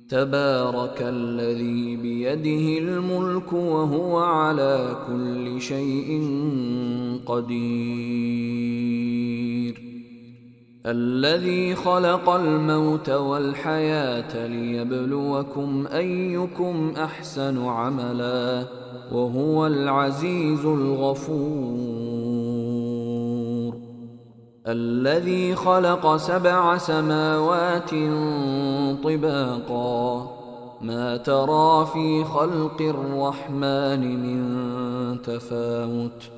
تبارك الذي بيده الملك وهو على كل شيء قدير. الذي خلق الموت والحياة ليبلوكم أيكم أحسن عملا وهو العزيز الغفور. الذي خلق 7 سماوات طباقا ما ترى في خلق الرحمن من تفاوت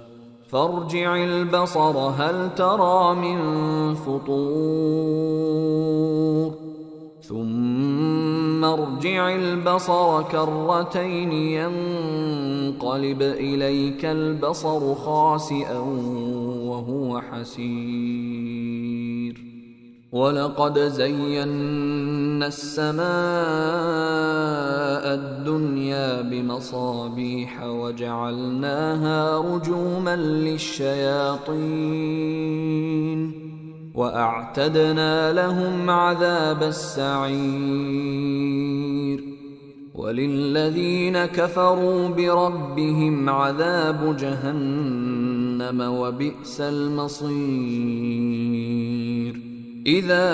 فارجع البصر هل ترى من فطور ثم ارجع البصر كرتين ينقلب إليك البصر خاسئا وهو حسير. ولقد زينا السماء الدنيا بمصابيح وجعلناها رجوما للشياطين وأعتدنا لهم عذاب السعير. وللذين كفروا بربهم عذاب جهنم وبئس المصير. إذا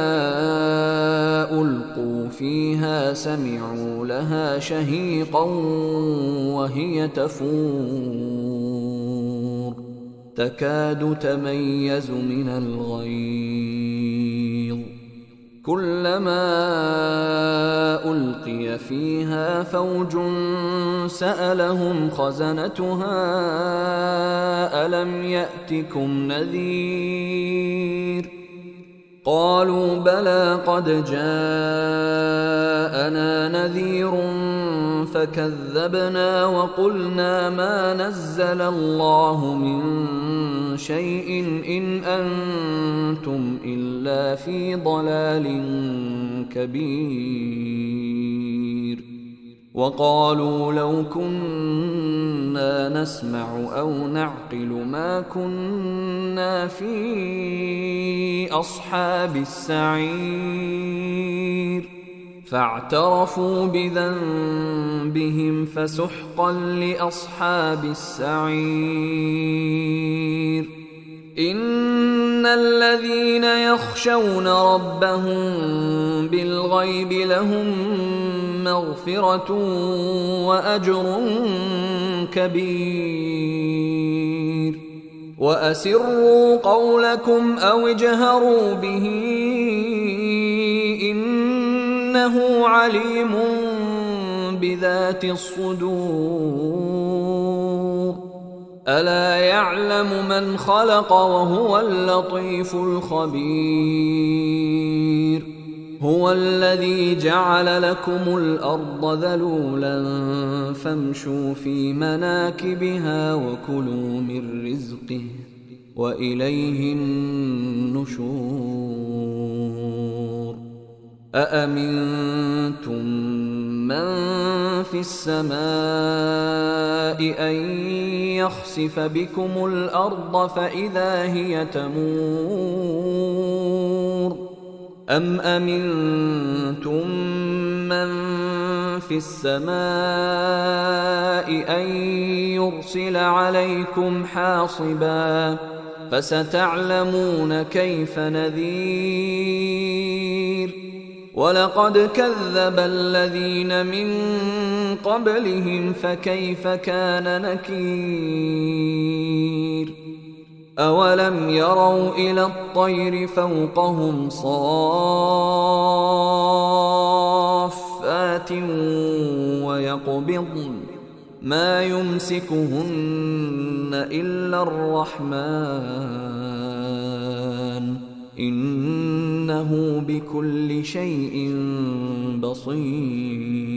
ألقوا فيها سمعوا لها شهيقا وهي تفور تكاد تميز من الغيظ كلما ألقي فيها فوج سألهم خزنتها ألم يأتكم نذير قالوا بلى قد جاءنا نذير فكذبنا وقلنا ما نزل الله من شيء إن أنتم إلا في ضلال كبير. وقالوا لو كنا نسمع أو نعقل ما كنا في أصحاب السعير فاعترفوا بذنبهم فسحقا لأصحاب السعير. إن الذين يخشون ربهم بالغيب لهم مغفرة وأجر كبير. وأسروا قولكم أو اجهروا به إنه عليم بذات الصدور. ألا يعلم من خلق وهو اللطيف الخبير. هو الذي جعل لكم الأرض ذلولا فامشوا في مناكبها وكلوا من رزقه وإليه النشور. أأمنتم من في السماء أن يخسف بكم الأرض فإذا هي تمور أم أمنتم من في السماء أن يرسل عليكم حاصبا فستعلمون كيف نذير. ولقد كذب الذين من قبلهم فكيف كان نكير. أولم يروا إلى الطير فوقهم صافات ويقبضن ما يمسكهن إلا الرحمن إنه بكل شيء بصير.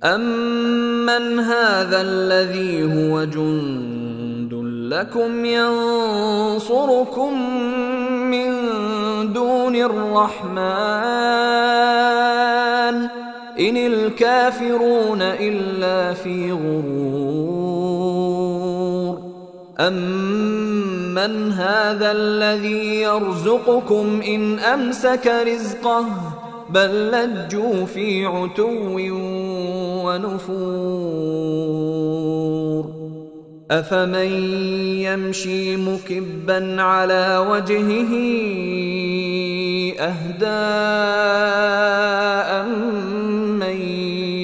أمن هذا الذي هو جند لكم ينصركم من دون الرحمن إن الكافرون إلا في غرور. أمن هذا الذي يرزقكم إن أمسك رزقه بل لجوا في عتو ونفور أفمن يمشي مكبا على وجهه أهدى أمن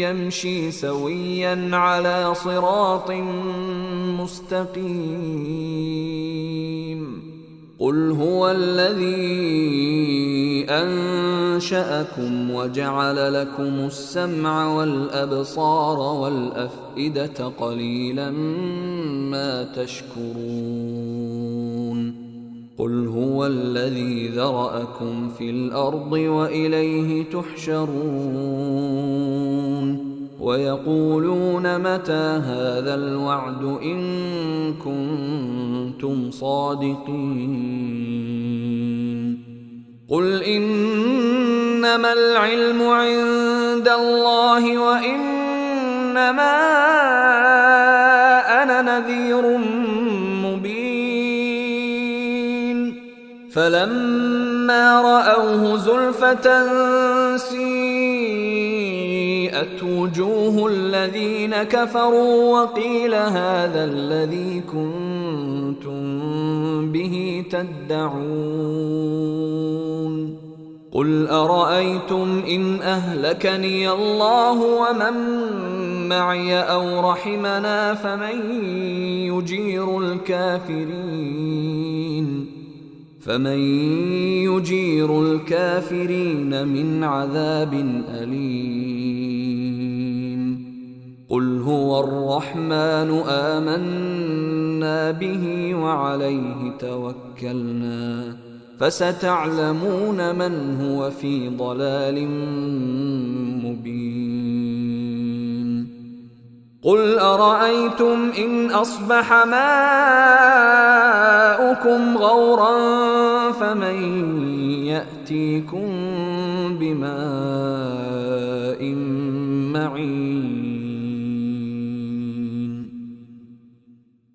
يمشي سويا على صراط مستقيم قل هو الذي أنشأكم وجعل لكم السمع والأبصار والأفئدة قليلا ما تشكرون قل هو الذي ذرأكم في الأرض وإليه تحشرون ويقولون متى هذا الوعد إن كنتم صادقين قل إنما العلم عند الله وإنما أنا نذير مبين فلما رأوه زلفة سيئت وجوه الذين كفروا وقيل هذا الذي كنتم به تدعون قل أرأيتم إن أهلكني الله ومن معي أو رحمنا فمن يجير الكافرين من عذاب أليم قل هو الرحمن آمنا به وعليه توكلنا فستعلمون من هو في ضلال مبين قل أرأيتم إن أصبح ماؤكم غورا فمن يأتيكم بماء معين